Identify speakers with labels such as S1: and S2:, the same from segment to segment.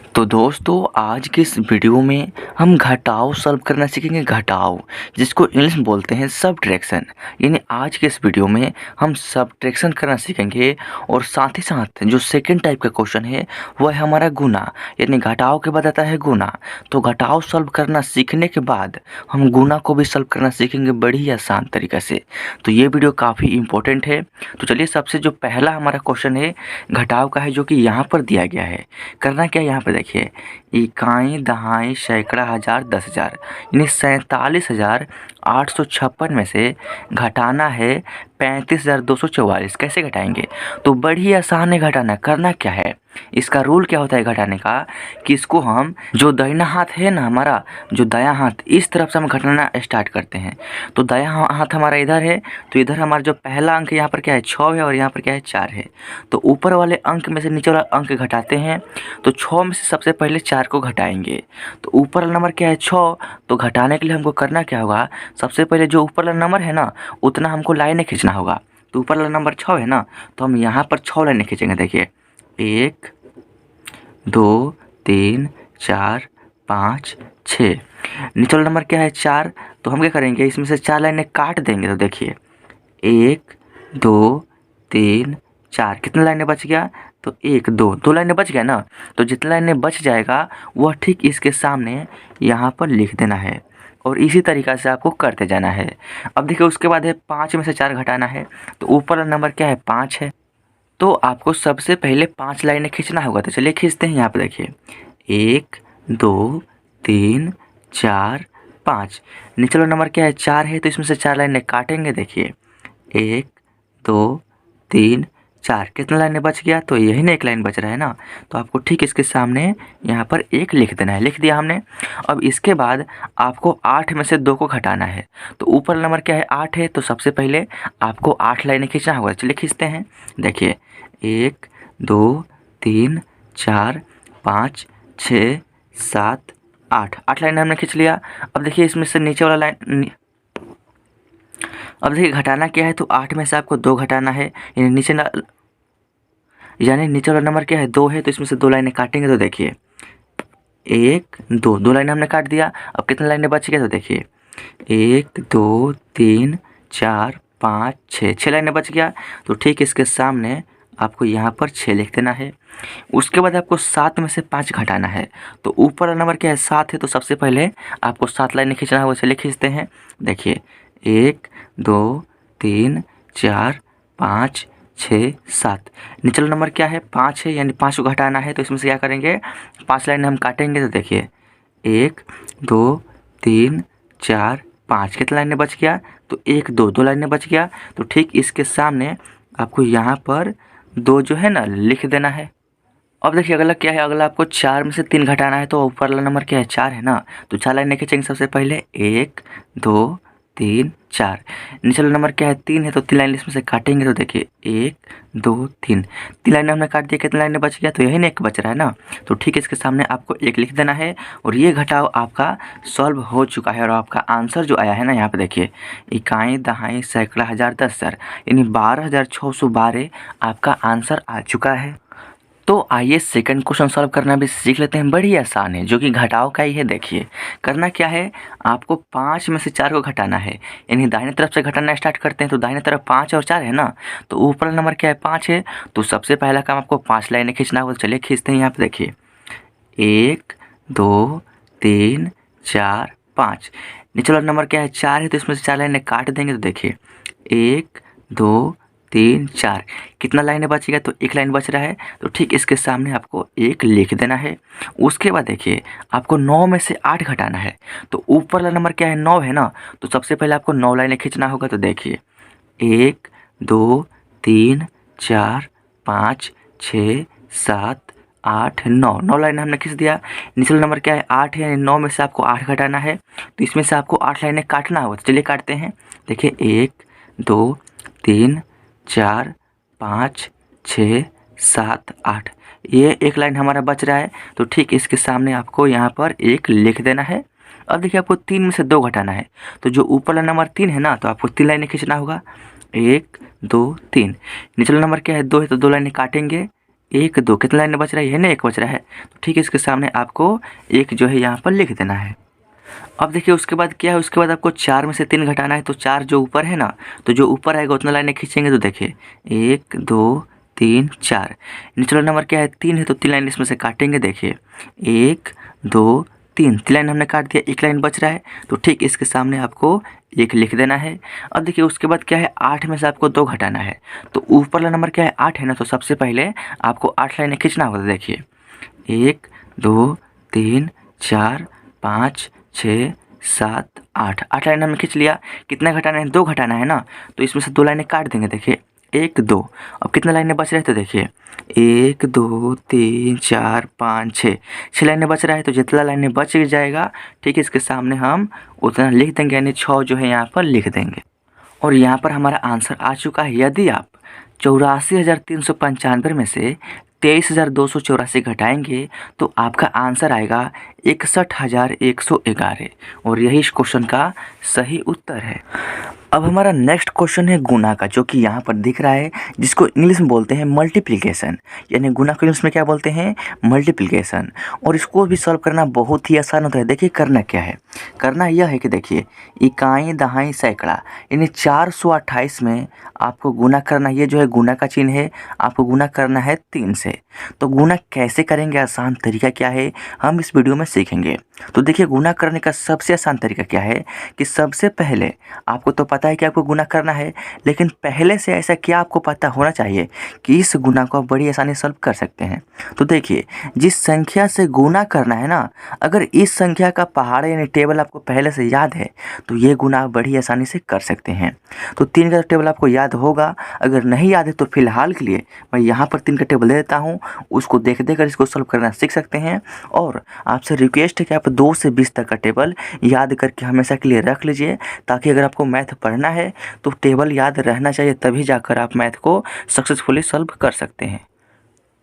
S1: तो दोस्तों आज के इस वीडियो में हम घटाव सॉल्व करना सीखेंगे। घटाव जिसको इंग्लिश में बोलते हैं सबट्रैक्शन। यानी आज के इस वीडियो में हम सबट्रैक्शन करना सीखेंगे और साथ ही साथ जो सेकंड टाइप का क्वेश्चन है वह है हमारा गुना। यानी घटाव के बाद आता है गुना। तो घटाव सॉल्व करना सीखने के बाद हम गुना को भी सॉल्व करना सीखेंगे बड़ी ही आसान तरीके से। तो ये वीडियो काफ़ी इंपॉर्टेंट है। तो चलिए सबसे जो पहला हमारा क्वेश्चन है घटाव का है, जो कि यहाँ पर दिया गया है। करना क्या है, यहाँ पर देखिए इकाई दहाई सैकड़ा हज़ार 10,000 यानी 47,856 में से घटाना है 35,244। कैसे घटाएंगे? तो बड़ी आसान है घटाना। करना क्या है, इसका रूल क्या होता है घटाने का कि इसको हम जो दाहिना हाथ है ना, हमारा जो दायां हाथ, इस तरफ से हम घटाना स्टार्ट करते हैं। तो दायां हाथ हमारा इधर है, तो इधर हमारा जो पहला अंक यहाँ पर क्या है 6 है और यहाँ पर क्या है 4 है। तो ऊपर वाले अंक में से नीचे वाला अंक घटाते हैं। तो 6 में से सबसे पहले 4 को घटाएंगे। तो ऊपर वाला नंबर क्या है 6, तो घटाने के लिए हमको करना क्या होगा, सबसे पहले जो ऊपर वाला नंबर है ना उतना हमको लाइनें खींचना होगा। तो ऊपर वाला नंबर 6 है ना, तो हम यहाँ पर 6 लाइनें खींचेंगे। देखिए 1 2 3 4 5 6। नीचे वाला नंबर क्या है 4, तो हम क्या करेंगे, इसमें से 4 लाइनें काट देंगे। तो देखिए 1 2 3 4, कितने लाइनें बच गया, तो 1 2 लाइनें बच गया ना। तो जितने लाइनें बच जाएगा वह ठीक इसके सामने यहाँ पर लिख देना है और इसी तरीक़ा से आपको करते जाना है। अब देखिए उसके बाद है 5 में से 4 घटाना है। तो ऊपर वाला नंबर क्या है 5 है, तो आपको सबसे पहले 5 लाइनें खींचना होगा। तो चलिए खींचते हैं। यहाँ पे देखिए 1 2 3 4 5। नीचे वाला नंबर क्या है 4 है, तो इसमें से 4 लाइनें काटेंगे। देखिए 1 2 3 4, कितना लाइनें बच गया, तो यही ना एक लाइन बच रहा है ना। तो आपको ठीक इसके सामने यहाँ पर 1 लिख देना है। लिख दिया हमने। अब इसके बाद आपको 8 में से 2 को घटाना है। तो ऊपर नंबर क्या है 8 है, तो सबसे पहले आपको 8 लाइनें खींचना होगा। चलिए खींचते हैं। देखिए 1 2 3 4 5 6 7 8, 8 लाइन हमने खींच लिया। अब देखिए इसमें से नीचे वाला लाइन, अब देखिए घटाना क्या है, तो 8 में से आपको 2 घटाना है। यानी नीचे वाला नंबर क्या है 2 है, तो इसमें से 2 लाइनें काटेंगे। तो देखिए 1 2 लाइनें हमने काट दिया। अब कितने लाइनें बच गए, तो देखिए 1 2 3 4 5 6 लाइनें बच गया। तो ठीक इसके सामने आपको यहाँ पर 6 लिख देना है। उसके बाद आपको 7 में से 5 घटाना है। तो ऊपर वाला नंबर क्या है 7 है, तो सबसे पहले आपको 7 लाइनें खींचना होगा। चलिए खींचते हैं। देखिए 1 2 3 4 5 6 7। नीचे वाला नंबर क्या है 5 है, यानी 5 को घटाना है। तो इसमें से क्या करेंगे, 5 लाइन हम काटेंगे। तो देखिए 1 2 3 4 5, कितने लाइनें बच गया, तो 1 2 लाइनें बच गया। तो ठीक इसके सामने आपको यहाँ पर 2 जो है ना लिख देना है। अब देखिए अगला क्या है, अगला आपको 4 में से 3 घटाना है। तो ऊपर वाला नंबर क्या है 4 है ना, तो 4 लाइनें खींचेंगे। सबसे पहले 1 2 3 4। नीचे वाला नंबर क्या है 3 है, तो 3 लाइन इसमें से काटेंगे। तो देखिए 1 2 3 लाइनें हमने काट दिया। कितने लाइनें बच गया, तो यही ना एक बच रहा है ना। तो ठीक इसके सामने आपको 1 लिख देना है और ये घटाव आपका सॉल्व हो चुका है। और आपका आंसर जो आया है ना, यहाँ पे देखिए इकाई दहाई सैकड़ा हज़ार 10,000 यानी 12,612 आपका आंसर आ चुका है। तो आइए सेकंड क्वेश्चन सॉल्व करना भी सीख लेते हैं। बड़ी आसान है, जो कि घटाव का ही है। देखिए करना क्या है, आपको 5 में से 4 को घटाना है। यानी दाहिने तरफ से घटाना स्टार्ट करते हैं। तो दाहिने तरफ 5 और 4 है ना, तो ऊपर नंबर क्या है 5 है। तो सबसे पहला काम आपको 5 लाइनें खींचना होगा। चलिए खींचते हैं। यहाँ पे देखिए 1 2 3 4 5। नीचे वाला नंबर क्या है 4 है, तो इसमें से 4 लाइनें काट देंगे। तो देखिए 1 2 3 4, कितना लाइनें बच गया, तो 1 लाइन बच रहा है। तो ठीक इसके सामने आपको 1 लिख देना है। उसके बाद देखिए आपको 9 में से 8 घटाना है। तो ऊपर वाला नंबर क्या है 9 है ना, तो सबसे पहले आपको 9 लाइनें खींचना होगा। तो देखिए 1 2 3 4 5 6 7 8 9 लाइनें हमने खींच दिया। नीचे वाला नंबर क्या है 8 है, 9 में से आपको 8 घटाना है। तो इसमें से आपको 8 लाइनें काटना होगा। तो चलिए काटते हैं। देखिए 1 2 3 4 5 6 7 8, ये 1 लाइन हमारा बच रहा है। तो ठीक इसके सामने आपको यहाँ पर 1 लिख देना है। अब देखिए आपको 3 में से 2 घटाना है। तो जो ऊपर वाला नंबर 3 है ना, तो आपको 3 लाइनें खींचना होगा। 1 2 3। नीचे वाला नंबर क्या है 2 है, तो 2 लाइनें काटेंगे। 1 2 कितना लाइन में बच रहा है, ये ना 1 बच रहा है। तो ठीक है, इसके सामने आपको 1 जो है यहाँ पर लिख देना है। अब देखिए उसके बाद क्या है, उसके बाद आपको 4 में से 3 घटाना है। तो 4 जो ऊपर है ना, तो जो ऊपर आएगा उतना लाइनें खींचेंगे। तो देखिए 1 2 3 4, नीचे वाला नंबर क्या है 3 है, तो 3 लाइन इसमें से काटेंगे। देखिए 1 2 3 लाइन हमने काट दिया, 1 लाइन बच रहा है। तो ठीक इसके सामने आपको 1 लिख देना है। अब देखिए उसके बाद क्या है, 8 में से आपको 2 घटाना है। तो ऊपर वाला नंबर क्या है 8 है ना, तो सबसे पहले आपको 8 लाइनें खींचना होगा। तो देखिए 1 2 3 4 5 6 7 8, 8 लाइन हमने खींच लिया। कितना घटाना है, 2 घटाना है ना, तो इसमें से 2 लाइनें काट देंगे। देखिए 1 2, अब कितना लाइनें बच रहे हैं, तो देखिए 1 2 3 4 5 6 लाइनें बच रहा है। तो जितना लाइनें बच जाएगा ठीक है, इसके सामने हम उतना लिख देंगे, यानी 6 जो है यहाँ पर लिख देंगे। और यहाँ पर हमारा आंसर आ चुका है। यदि आप 84,395 में से 23,284 घटाएंगे तो आपका आंसर आएगा 61,111, और यही इस क्वेश्चन का सही उत्तर है। अब हमारा नेक्स्ट क्वेश्चन है गुना का, जो कि यहाँ पर दिख रहा है, जिसको इंग्लिश में बोलते हैं मल्टीप्लिकेशन, यानी गुना को इंग्लिश में क्या बोलते हैं, मल्टीप्लिकेशन। और इसको भी सॉल्व करना बहुत ही आसान होता है। देखिए करना क्या है, करना यह है कि देखिए इकाई दहाई सैकड़ा, यानी 428 में आपको गुना करना, ये जो है गुना का चिन्ह है, आपको गुना करना है 3 से। तो गुना कैसे करेंगे, आसान तरीका क्या है, हम इस वीडियो में सीखेंगे। तो देखिए गुना करने का सबसे आसान तरीका क्या है कि सबसे पहले आपको तो पता है कि आपको गुना करना है, लेकिन पहले से ऐसा क्या आपको पता होना चाहिए कि इस गुना को आप बड़ी आसानी से सॉल्व कर सकते हैं। तो देखिए जिस संख्या से गुना करना है ना, अगर इस संख्या का पहाड़ यानी टेबल आपको पहले से याद है तो ये गुना आप बड़ी आसानी से कर सकते हैं। तो 3 का टेबल आपको याद होगा, अगर नहीं याद है तो फिलहाल के लिए मैं यहाँ पर 3 का टेबल दे देता हूँ, उसको देख देकर इसको सॉल्व करना सीख सकते हैं। और आपसे रिक्वेस्ट है कि आप 2 से 20 तक का टेबल याद करके हमेशा के लिए रख लीजिए, ताकि अगर आपको मैथ पढ़ना है तो टेबल याद रहना चाहिए, तभी जाकर आप मैथ को सक्सेसफुली सॉल्व कर सकते हैं।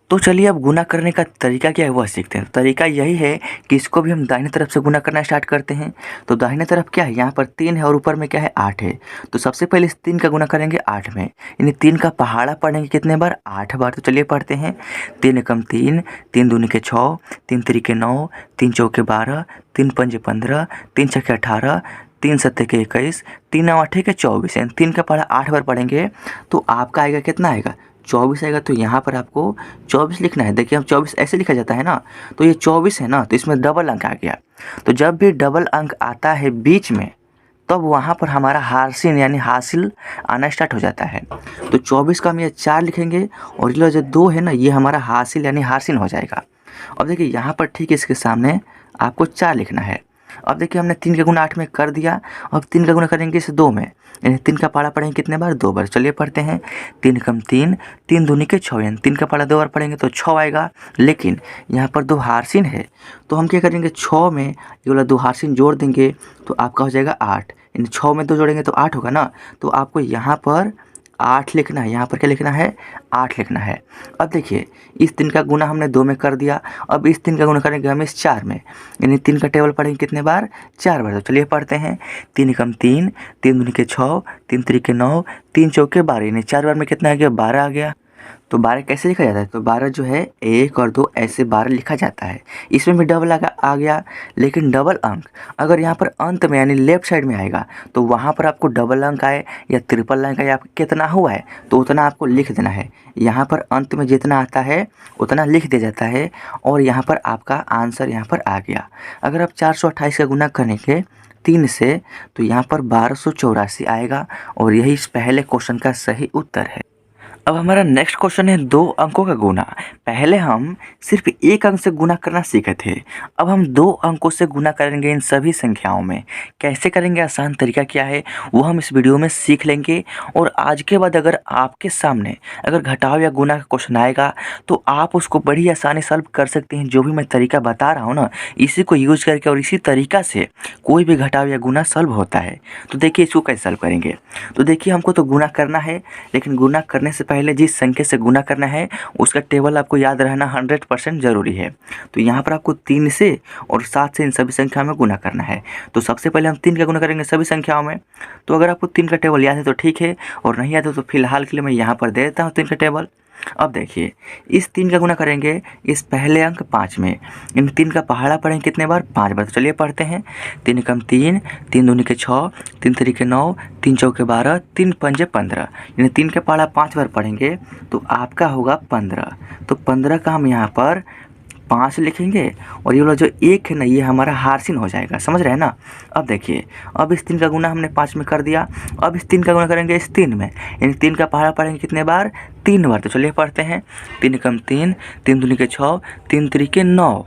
S1: तो चलिए अब गुना करने का तरीका क्या है वह सीखते हैं। तरीका यही है कि इसको भी हम दाहिने तरफ से गुना करना स्टार्ट करते हैं। तो दाहिने तरफ क्या है, यहाँ पर 3 है और ऊपर में क्या है 8 है। तो सबसे पहले इस 3 का गुना करेंगे 8 में, यानी 3 का पहाड़ा पढ़ेंगे कितने बार, 8 बार। तो चलिए पढ़ते हैं। 3 एकम 3, 3 दूनी के 6, 3 तिरिके 9, 3 चौके 12, 3 पंजे 15, 3 छक्के 18, 3 सत्ते के 21, 3 नौ आठे के 24, यानी 3 का पहाड़ा 8 बार पढ़ेंगे तो आपका आएगा कितना आएगा, 24 आएगा। तो यहाँ पर आपको 24 लिखना है। देखिए हम 24 ऐसे लिखा जाता है ना, तो ये 24 है ना, तो इसमें डबल अंक आ गया। तो जब भी डबल अंक आता है बीच में, तब वहाँ पर हमारा हासिल यानी हासिल आना स्टार्ट हो जाता है। तो 24 का हम ये 4 लिखेंगे, और ये जो 2 है ना, ये हमारा हासिल यानी हासिल हो जाएगा। अब देखिए यहाँ पर ठीक इसके सामने आपको 4 लिखना है। अब देखिए हमने 3 का गुना 8 में कर दिया, अब 3 का गुना करेंगे इस 2 में, यानी 3 का पहाड़ा पढ़ेंगे कितने बार, 2 बार। चलिए पढ़ते हैं। 3 एकम 3, 3 दूनी के 6, यानी 3 का पहाड़ा 2 बार पढ़ेंगे तो 6 आएगा। लेकिन यहाँ पर 2 हारसीन है, तो हम क्या करेंगे, 6 में ये वाला 2 हारसीन जोड़ देंगे तो आपका हो जाएगा 8, यानी 6 में 2 जोड़ेंगे तो 8 होगा ना। तो आपको यहाँ पर 8 लिखना है, यहाँ पर क्या लिखना है, 8 लिखना है। अब देखिए इस 3 का गुना हमने 2 में कर दिया, अब इस 3 का गुना करेंगे हम इस 4 में, यानी 3 का टेबल पढ़ेंगे कितने बार, 4 बार। तो चलिए पढ़ते हैं। 3 एकम 3, 3 दूनी के 6, 3 तिरिके 9, 3 चौके 12, यानी 4 बार में कितना आ गया, 12 आ गया। तो 12 कैसे लिखा जाता है, तो 12 जो है 1 और 2 ऐसे 12 लिखा जाता है। इसमें भी डबल आ गया, लेकिन डबल अंक अगर यहाँ पर अंत में यानी लेफ्ट साइड में आएगा तो वहाँ पर आपको डबल अंक आए या ट्रिपल अंक आए या कितना हुआ है तो उतना आपको लिख देना है। यहाँ पर अंत में जितना आता है उतना लिख दिया जाता है, और यहाँ पर आपका आंसर यहाँ पर आ गया। अगर आप 428 का गुना करेंगे 3 से तो यहाँ पर 1284 आएगा, और यही इस पहले क्वेश्चन का सही उत्तर है। अब हमारा नेक्स्ट क्वेश्चन है 2 अंकों का गुना। पहले हम सिर्फ 1 अंक से गुना करना सीखे थे, अब हम 2 अंकों से गुना करेंगे इन सभी संख्याओं में। कैसे करेंगे, आसान तरीका क्या है वो हम इस वीडियो में सीख लेंगे। और आज के बाद अगर आपके सामने अगर घटाव या गुना का क्वेश्चन आएगा तो आप उसको बड़ी आसानी सॉल्व कर सकते हैं। जो भी मैं तरीका बता रहा हूँ ना, इसी को यूज करके और इसी तरीका से कोई भी घटाव या गुना सॉल्व होता है। तो देखिए इसको कैसे सॉल्व करेंगे। तो देखिए हमको तो गुना करना है, लेकिन गुना करने से पहले जिस संख्या से गुना करना है उसका टेबल आपको याद रहना 100% ज़रूरी है। तो यहाँ पर आपको 3 से और 7 से इन सभी संख्याओं में गुना करना है। तो सबसे पहले हम 3 का गुना करेंगे सभी संख्याओं में। तो अगर आपको 3 का टेबल याद है तो ठीक है, और नहीं याद है तो फिलहाल के लिए मैं यहाँ पर दे देता हूँ 3 का टेबल। अब देखिए इस 3 का गुना करेंगे इस पहले अंक 5 में, इन 3 का पहाड़ा पढ़ेंगे कितने बार? 5 बार। तो चलिए पढ़ते हैं। 3 एकम 3, 3 दूनी के 6, 3 तिरिके 9, 3 चौके 12, 3 पंजे 15, यानी 3 का पहाड़ा 5 बार पढ़ेंगे तो आपका होगा 15। तो 15 का हम यहाँ पर 5 लिखेंगे और ये वाला जो 1 है ना ये हमारा हार्सिन हो जाएगा, समझ रहे हैं ना। अब देखिए अब इस 3 का गुना हमने 5 में कर दिया, अब इस 3 का गुना करेंगे इस 3 में, यानी 3 का पहाड़ा पढ़ेंगे कितने बार? 3 बार। तो चलिए पढ़ते हैं। 3 एकम 3, 3 दूनी के 6, 3 तिरिके 9,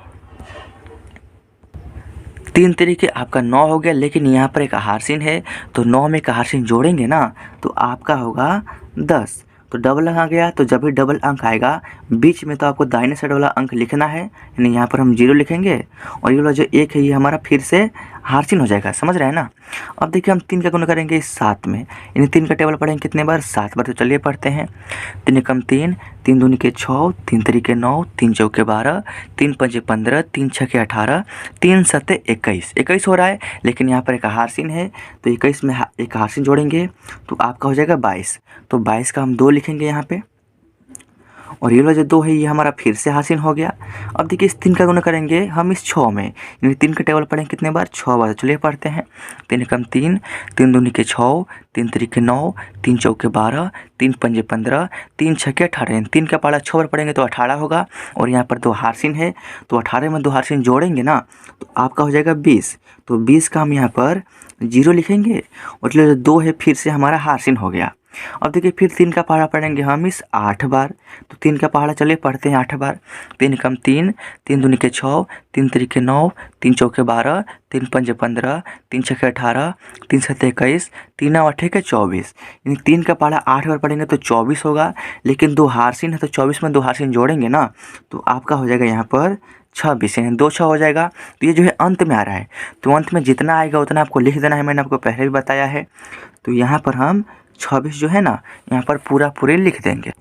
S1: 3 तिरिके आपका 9 हो गया, लेकिन यहाँ पर एक हार्सिन है तो 9 में एक हार्सिन जोड़ेंगे ना तो आपका होगा 10। तो डबल अंक आ गया, तो जब भी डबल अंक आएगा बीच में तो आपको दाहिने साइड वाला अंक लिखना है, यानी यहाँ पर हम 0 लिखेंगे और ये वाला जो 1 है ये हमारा फिर से हार्सिन हो जाएगा, समझ रहे हैं ना। अब देखिए हम 3 का गुना करेंगे इस 7 में, यानी 3 का टेबल पढ़ेंगे कितने बार? 7 बार। तो चलिए पढ़ते हैं। 3 एकम 3, 3 दूनी के 6, 3 तिरिके 9, 3 चौके 12, 3 पंजे 15, 3 छके 18, 3 सत्ते 21। 21 हो रहा है लेकिन यहाँ पर एक हार्सिन है तो 21 में एक हार्सिन जोड़ेंगे तो आपका हो जाएगा 22। तो 22 का हम 2 लिखेंगे यहाँ पे और ये वाला जो 2 है ये हमारा फिर से हासिल हो गया। अब देखिए इस 3 का गुना करेंगे हम इस 6 में, यानी 3 का टेबल पढ़ेंगे कितने बार? 6 बार। चलिए पढ़ते हैं। 3 एकम 3, 3 दूनी के 6, 3 तिरिके 9, 3 चौके 12, 3 पंजे 15, 3 छके 18, 3 का पहाड़ा 6 बार पढ़ेंगे तो 18 होगा और यहाँ पर 2 हार्सिन है तो 18 में 2 हार्सिन जोड़ेंगे ना तो आपका हो जाएगा 20। तो 20 का हम यहाँ पर 0 लिखेंगे और जो 2 है फिर से हमारा हार्सिन हो गया। अब देखिए फिर 3 का पहाड़ा पढ़ेंगे हम इस 8 बार। तो 3 का पहाड़ा चलिए पढ़ते हैं 8 बार। 3 एकम 3, 3 दूनी के 6, 3 तिरिके 9, 3 चौके 12, 3 पंजे 15, 3 छके 18, 3 सत्ते 21, 3 आठे के 24, यानी 3 का पहाड़ा 8 बार पढ़ेंगे तो 24 होगा, लेकिन 2 हार्सिन है तो 24 में 2 हार्सिन जोड़ेंगे ना तो आपका हो जाएगा यहाँ पर 26, यानी 2 6 हो जाएगा। तो ये जो है अंत में आ रहा है तो अंत में जितना आएगा उतना आपको लिख देना है, मैंने आपको पहले भी बताया है। तो यहाँ पर हम 26 जो है ना यहाँ पर पूरे लिख देंगे।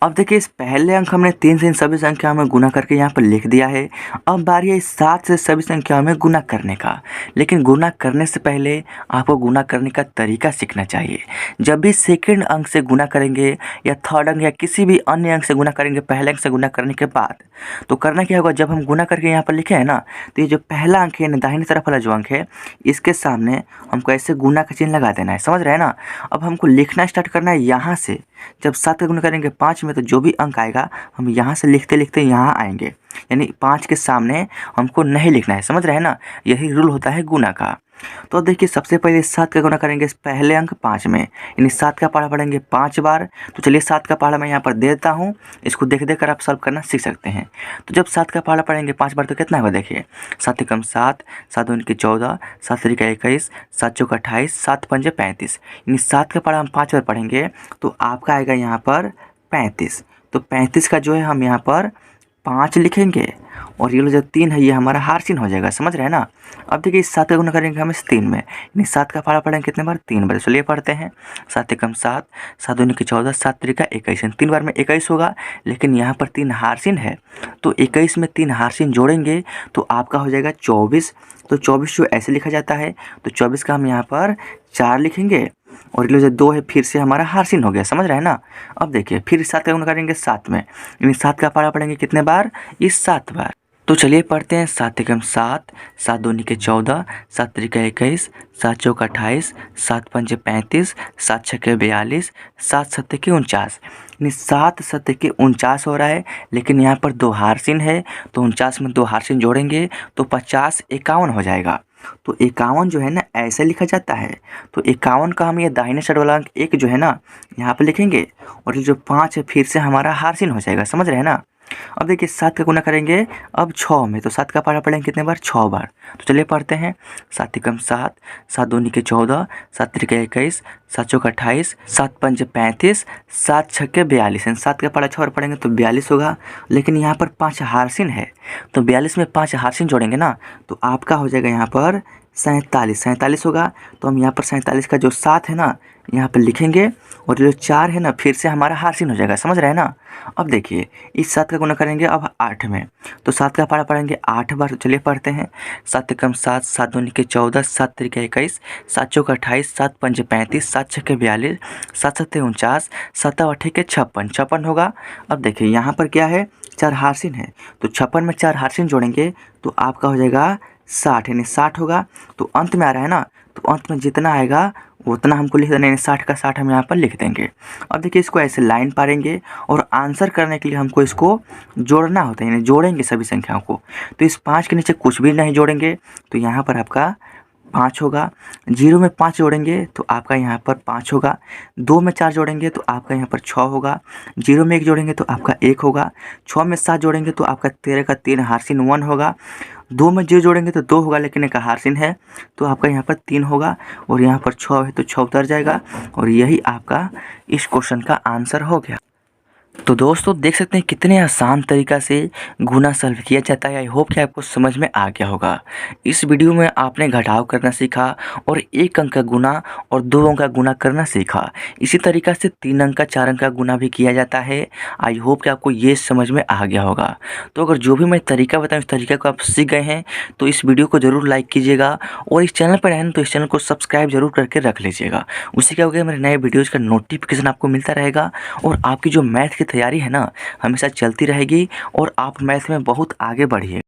S1: अब देखिए इस पहले अंक हमने 3 से इन सभी संख्याओं में गुना करके यहाँ पर लिख दिया है। अब बारी है इस 7 से सभी संख्याओं में गुना करने का, लेकिन गुना करने से पहले आपको गुना करने का तरीका सीखना चाहिए। जब भी सेकंड अंक से गुना करेंगे या थर्ड अंक या किसी भी अन्य अंक से गुना करेंगे पहले अंक से गुना करने के बाद, तो करना क्या होगा, जब हम गुना करके यहाँ पर लिखे हैं ना तो ये जो पहला अंक है दाहिनी तरफ वाला जो अंक है इसके सामने हमको ऐसे गुना का चिन्ह लगा देना है, समझ रहे हैं ना। अब हमको लिखना स्टार्ट करना है यहाँ से। जब 7 का गुना करेंगे 5 में तो जो भी अंक आएगा हम यहाँ से लिखते लिखते यहाँ आएंगे, यानी 5 के सामने हमको नहीं लिखना है, समझ रहे हैं ना। यही रूल होता है गुना का। तो देखिए सबसे पहले 7 का गुना करेंगे इस पहले अंक 5 में, यानी 7 का पहाड़ा पढ़ेंगे 5 बार। तो चलिए 7 का पहाड़ा मैं यहाँ पर दे देता हूँ, इसको देख देख कर आप सॉल्व करना सीख सकते हैं। तो जब 7 का पहाड़ा पढ़ेंगे 5 बार तो कितना होगा देखिए, 7 एकम 7, 7 दूनी के 14, 7 तिरिका 21, 7 चौका 28, 7 पंजे 35, यानी 7 का पहाड़ा हम 5 बार पढ़ेंगे तो आपका आएगा यहाँ पर 35। तो 35 का जो है हम यहाँ पर 5 लिखेंगे और ये जो 3 है ये हमारा हार्सिन हो जाएगा, समझ रहे हैं ना। अब देखिए इस 7 का गुना करेंगे हम इस 3 में, यानी 7 का पहाड़ा पढ़ेंगे कितने बार? 3 बार। चलिए पढ़ते हैं। 7 एकम 7, 7 दूनी के 14, 7 तिरिका 21, 3 बार में 21 होगा, लेकिन यहाँ पर 3 हार्सिन है तो 21 में 3 हार्सिन जोड़ेंगे तो आपका हो जाएगा 24। तो 24 जो ऐसे लिखा जाता है तो 24 का हम यहाँ पर 4 लिखेंगे और ये जो 2 है फिर से हमारा हार्सिन हो गया, समझ रहे हैं ना। अब देखिए फिर 7 का गुना करेंगे 7 में, यानी 7 का पहाड़ा पढ़ेंगे कितने बार? इस 7 बार। तो चलिए पढ़ते हैं। 7 एकम 7, 7 दूनी के 14, 7 तिरिका 21, 7 चौका 28, 7 पंजे 35, 7 छके 42, 7 सत्ते के 49, यानी 7 सत्ते के 49 हो रहा है, लेकिन यहाँ पर 2 हार्सिन है तो 49 में 2 हार्सिन जोड़ेंगे तो 50 51 हो जाएगा। तो 51 जो है ना ऐसे लिखा जाता है। तो 51 का हम ये दाहिने साइड वाला अंक 1 जो है ना यहाँ पे लिखेंगे और ये जो 5 है फिर से हमारा हार्सिन हो जाएगा, समझ रहे हैं ना। अब देखिए 7 का गुना करेंगे अब 6 में, तो 7 का पहाड़ा पढ़ेंगे कितने बार? 6 बार। तो चलिए पढ़ते हैं। 7 एकम 7, 7 दूनी के 14, 7 तिरिका 21, 7 चौका 28, 7 पंजे 35, 7 छके 42, 7 का पहाड़ा 6 बार पढ़ेंगे तो 42 होगा, लेकिन यहाँ पर 5 हार्सिन है तो 42 में 5 हार्सिन जोड़ेंगे ना तो आपका हो जाएगा यहाँ पर 47 होगा। तो हम यहाँ पर 47 का जो 7 है ना यहाँ पर लिखेंगे और जो 4 है ना फिर से हमारा हार्सिन हो जाएगा, समझ रहे हैं ना। अब देखिए इस 7 का गुना करेंगे अब 8 में, तो 7 का पारा पढ़ेंगे 8 बार। चलिए पढ़ते हैं। 7 एकम 7, 7 दूनी के 14, 7 तिरिके 21, 7 चौका 28, 7 पंजे 35, 7 छक्के 42, 7 सत्ते 49, 7 आठे के 56, 56 होगा। अब देखिए यहाँ पर क्या है, 4 हार्सिन है, तो 56 में 4 हार्सिन जोड़ेंगे तो आपका हो जाएगा 60, यानी 60 होगा। तो अंत में आ रहा है ना, तो अंत में जितना आएगा उतना हमको लिख देना, यानी 60 का 60 हम यहाँ पर लिख देंगे। अब देखिए इसको ऐसे लाइन पारेंगे और आंसर करने के लिए हमको इसको जोड़ना होता है, यानी जोड़ेंगे सभी संख्याओं को। तो इस 5 के नीचे कुछ भी नहीं जोड़ेंगे तो यहाँ पर आपका 5 होगा। 0 में 5 जोड़ेंगे तो आपका यहाँ पर 5 होगा। 2 में 4 जोड़ेंगे तो आपका यहाँ पर 6 होगा। 0 में 1 जोड़ेंगे तो आपका 1 होगा। 6 में 7 जोड़ेंगे तो आपका 13 का 3 हार्सिन 1 होगा। 2 में 0 जोड़ेंगे तो 2 होगा, लेकिन एक हार्सिन है तो आपका यहाँ पर 3 होगा। और यहाँ पर 6 है तो 6 उतर जाएगा। और यही आपका इस क्वेश्चन का आंसर हो गया। तो दोस्तों देख सकते हैं कितने आसान तरीक़ा से गुना सॉल्व किया जाता है। आई होप कि आपको समझ में आ गया होगा। इस वीडियो में आपने घटाव करना सीखा और 1 अंक का गुना और 2 अंक का गुना करना सीखा। इसी तरीक़ा से 3 अंक का 4 अंक का गुना भी किया जाता है। आई होप कि आपको ये समझ में आ गया होगा। तो अगर जो भी मैं तरीका बताऊँ इस तरीक़े को आप सीख गए हैं तो इस वीडियो को ज़रूर लाइक कीजिएगा और इस चैनल पर रहें तो इस चैनल को सब्सक्राइब जरूर करके रख लीजिएगा। उससे क्या होगा, मेरे नए वीडियोज़ का नोटिफिकेशन आपको मिलता रहेगा और आपकी जो मैथ की तैयारी है ना हमेशा चलती रहेगी और आप मैथ में बहुत आगे बढ़िए।